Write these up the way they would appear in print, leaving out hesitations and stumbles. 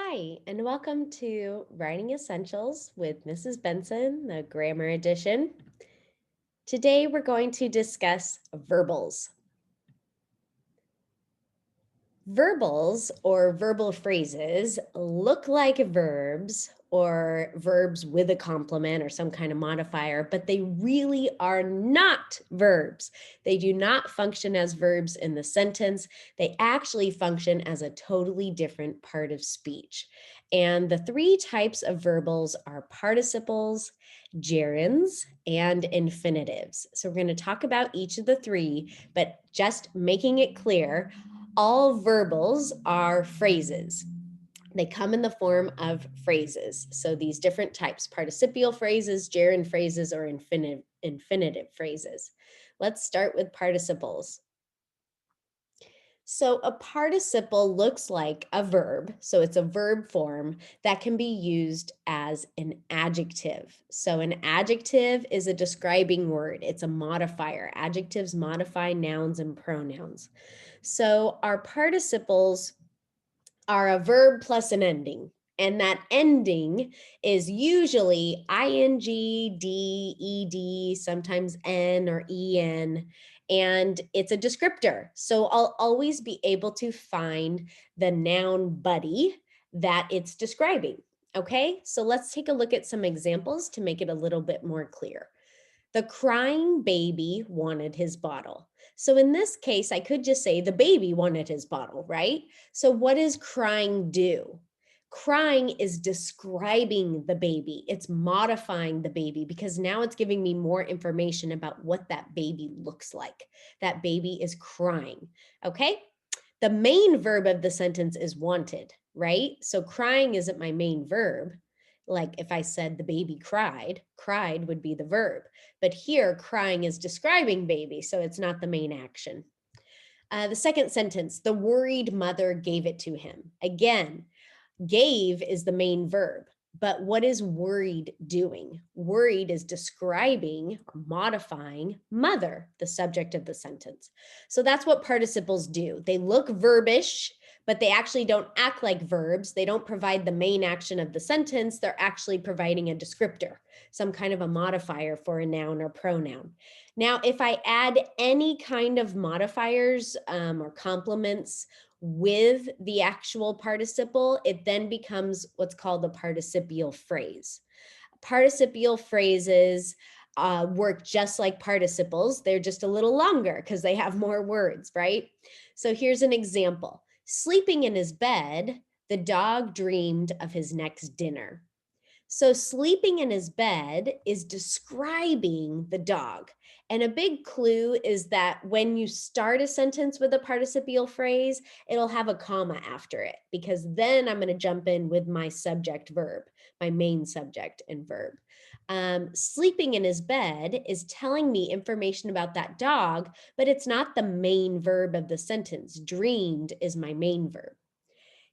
Hi, and welcome to Writing Essentials with Mrs. Benson, the grammar edition. Today we're going to discuss verbals. Verbals or verbal phrases look like verbs or verbs with a complement or some kind of modifier, but they really are not verbs. They do not function as verbs in the sentence. They actually function as a totally different part of speech. And the three types of verbals are participles, gerunds, and infinitives. So we're going to talk about each of the three, but just making it clear, all verbals are phrases. They come in the form of phrases. So these different types, participial phrases, gerund phrases, or infinitive phrases. Let's start with participles. So a participle looks like a verb. So it's a verb form that can be used as an adjective. So an adjective is a describing word. It's a modifier. Adjectives modify nouns and pronouns. So our participles are a verb plus an ending. And that ending is usually ing, d, ed, sometimes n or en, and it's a descriptor. So I'll always be able to find the noun buddy that it's describing. Okay, so let's take a look at some examples to make it a little bit more clear. The crying baby wanted his bottle. So in this case, I could just say the baby wanted his bottle, right? So what does crying do? Crying is describing the baby. It's modifying the baby because now it's giving me more information about what that baby looks like. That baby is crying, okay? The main verb of the sentence is wanted, right? So crying isn't my main verb. Like if I said the baby cried, cried would be the verb. But here, crying is describing baby, so it's not the main action. The second sentence, the worried mother gave it to him. Again, gave is the main verb, but what is worried doing? Worried is describing or modifying mother, the subject of the sentence. So that's what participles do. They look verbish, but they actually don't act like verbs. They don't provide the main action of the sentence. They're actually providing a descriptor, some kind of a modifier for a noun or pronoun. Now, if I add any kind of modifiers or complements with the actual participle, it then becomes what's called the participial phrase. Participial phrases work just like participles. They're just a little longer because they have more words, right? So here's an example. Sleeping in his bed, the dog dreamed of his next dinner. So sleeping in his bed is describing the dog. And a big clue is that when you start a sentence with a participial phrase, it'll have a comma after it because then I'm going to jump in with my subject verb, my main subject and verb. Sleeping in his bed is telling me information about that dog, but it's not the main verb of the sentence. Dreamed is my main verb.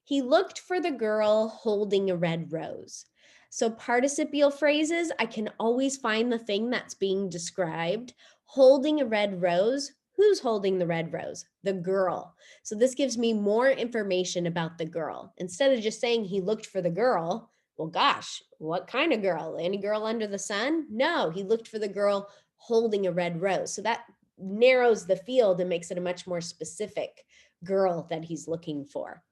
He looked for the girl holding a red rose. So participial phrases, I can always find the thing that's being described. Holding a red rose, who's holding the red rose? The girl. So this gives me more information about the girl. Instead of just saying he looked for the girl, well, gosh, what kind of girl? Any girl under the sun? No, he looked for the girl holding a red rose. So that narrows the field and makes it a much more specific girl that he's looking for.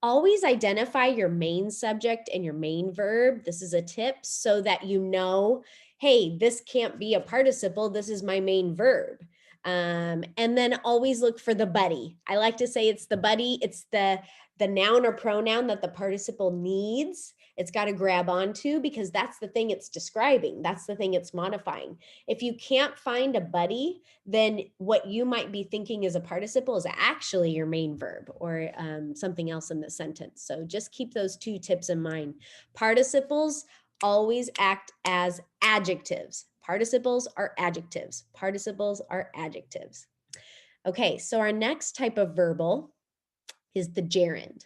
Always identify your main subject and your main verb. This is a tip so that you know, hey, this can't be a participle. This is my main verb. And then always look for the buddy. I like to say it's the buddy. It's the noun or pronoun that the participle needs. It's got to grab onto because that's the thing it's describing. That's the thing it's modifying. If you can't find a buddy, then what you might be thinking is a participle is actually your main verb or something else in the sentence. So just keep those two tips in mind. Participles always act as adjectives. Participles are adjectives. Participles are adjectives. Okay, so our next type of verbal is the gerund.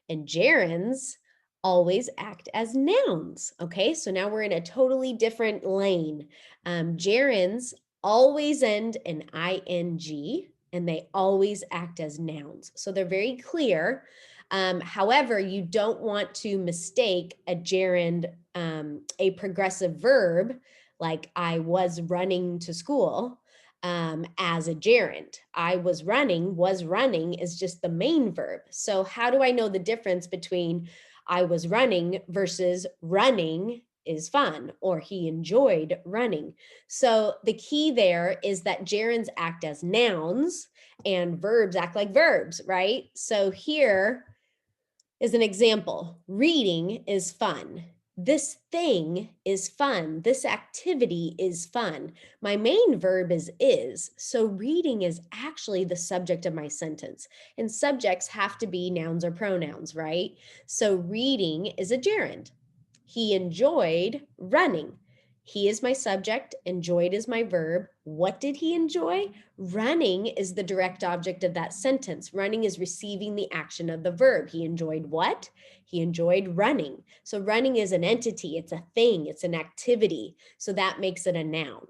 And gerunds always act as nouns. Okay, so now we're in a totally different lane. Gerunds always end in ing and they always act as nouns. So they're very clear. However, you don't want to mistake a gerund, a progressive verb, like I was running to school, as a gerund. I was running is just the main verb. So how do I know the difference between I was running versus running is fun, or he enjoyed running? So the key there is that gerunds act as nouns and verbs act like verbs, right? So here is an example. Reading is fun. This thing is fun. This activity is fun. My main verb is. So reading is actually the subject of my sentence. And subjects have to be nouns or pronouns, right? So reading is a gerund. He enjoyed running. He is my subject, enjoyed is my verb. What did he enjoy? Running is the direct object of that sentence. Running is receiving the action of the verb. He enjoyed what? He enjoyed running. So running is an entity, it's a thing, it's an activity. So that makes it a noun.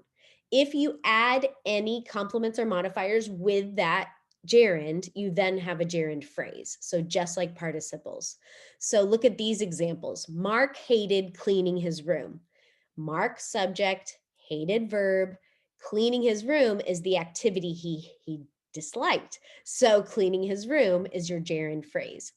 If you add any complements or modifiers with that gerund, you then have a gerund phrase. So just like participles. So look at these examples. Mark hated cleaning his room. Mark subject, hated verb. Cleaning his room is the activity he disliked. So cleaning his room is your gerund phrase.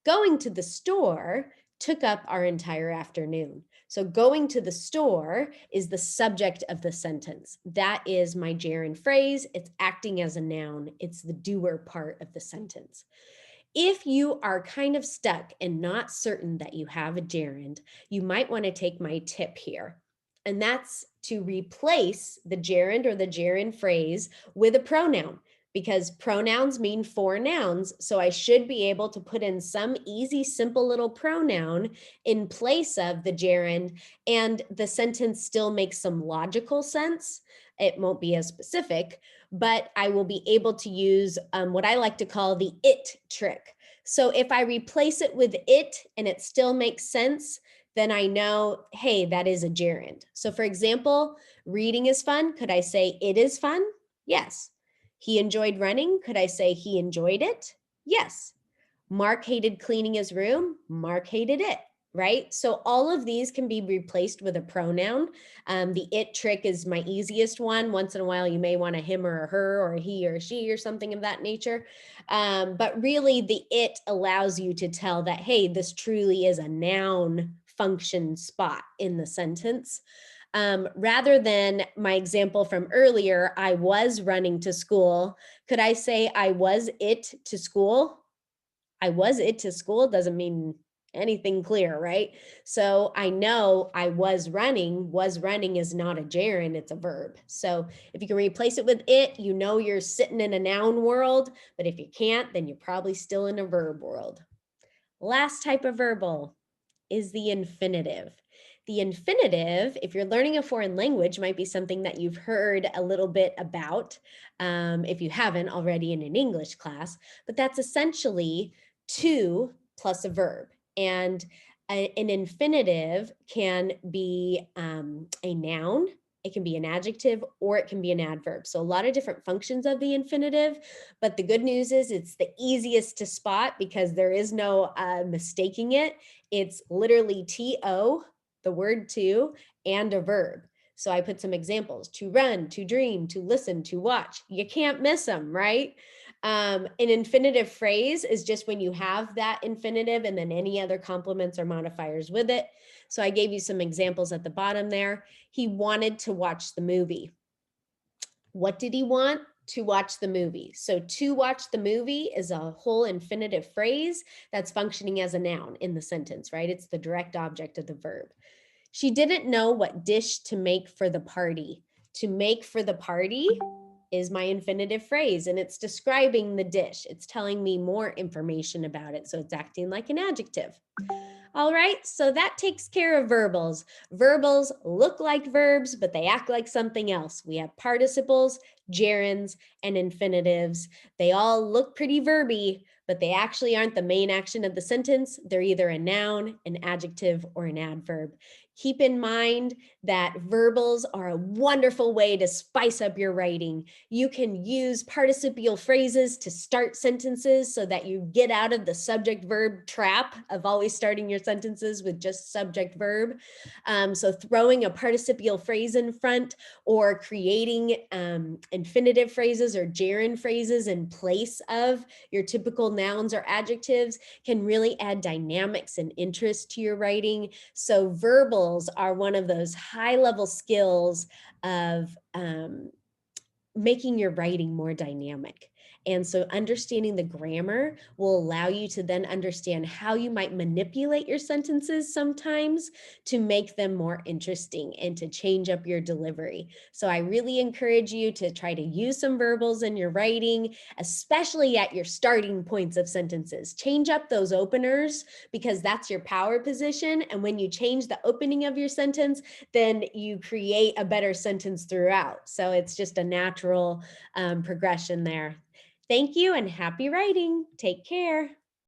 Going to the store took up our entire afternoon. So going to the store is the subject of the sentence. That is my gerund phrase. It's acting as a noun. It's the doer part of the sentence. If you are kind of stuck and not certain that you have a gerund, you might want to take my tip here. And that's to replace the gerund or the gerund phrase with a pronoun, because pronouns mean four nouns. So I should be able to put in some easy, simple little pronoun in place of the gerund, and the sentence still makes some logical sense. It won't be as specific, but I will be able to use what I like to call the it trick. So if I replace it with it and it still makes sense, then I know, hey, that is a gerund. So for example, reading is fun. Could I say it is fun? Yes. He enjoyed running. Could I say he enjoyed it? Yes. Mark hated cleaning his room. Mark hated it, right? So all of these can be replaced with a pronoun. The it trick is my easiest one. Once in a while, you may want a him or a her or a he or a she or something of that nature. But really, the it allows you to tell that, hey, this truly is a noun function spot in the sentence. Rather than my example from earlier, I was running to school. Could I say I was it to school? I was it to school doesn't mean anything clear, right? So I know I was running is not a gerund, it's a verb. So if you can replace it with it, you know you're sitting in a noun world, but if you can't, then you're probably still in a verb world. Last type of verbal is the infinitive. The infinitive, if you're learning a foreign language, might be something that you've heard a little bit about if you haven't already in an English class, but that's essentially to plus a verb. And an infinitive can be a noun, it can be an adjective, or it can be an adverb. So a lot of different functions of the infinitive, but the good news is it's the easiest to spot because there is no mistaking it. It's literally to, the word to, and a verb. So I put some examples: to run, to dream, to listen, to watch. You can't miss them, right? An infinitive phrase is just when you have that infinitive and then any other complements or modifiers with it. So I gave you some examples at the bottom there. He wanted to watch the movie. What did he want? To watch the movie. So to watch the movie is a whole infinitive phrase that's functioning as a noun in the sentence, right? It's the direct object of the verb. She didn't know what dish to make for the party. To make for the party is my infinitive phrase, and it's describing the dish. It's telling me more information about it. So it's acting like an adjective. All right, so that takes care of verbals. Verbals look like verbs, but they act like something else. We have participles, gerunds, and infinitives. They all look pretty verby, but they actually aren't the main action of the sentence. They're either a noun, an adjective, or an adverb. Keep in mind that verbals are a wonderful way to spice up your writing. You can use participial phrases to start sentences so that you get out of the subject verb trap of always starting your sentences with just subject verb. So throwing a participial phrase in front or creating infinitive phrases or gerund phrases in place of your typical nouns or adjectives can really add dynamics and interest to your writing. So verbals are one of those high level skills of making your writing more dynamic. And so understanding the grammar will allow you to then understand how you might manipulate your sentences sometimes to make them more interesting and to change up your delivery. So I really encourage you to try to use some verbals in your writing, especially at your starting points of sentences. Change up those openers because that's your power position. And when you change the opening of your sentence, then you create a better sentence throughout. So it's just a natural progression there. Thank you and happy writing. Take care.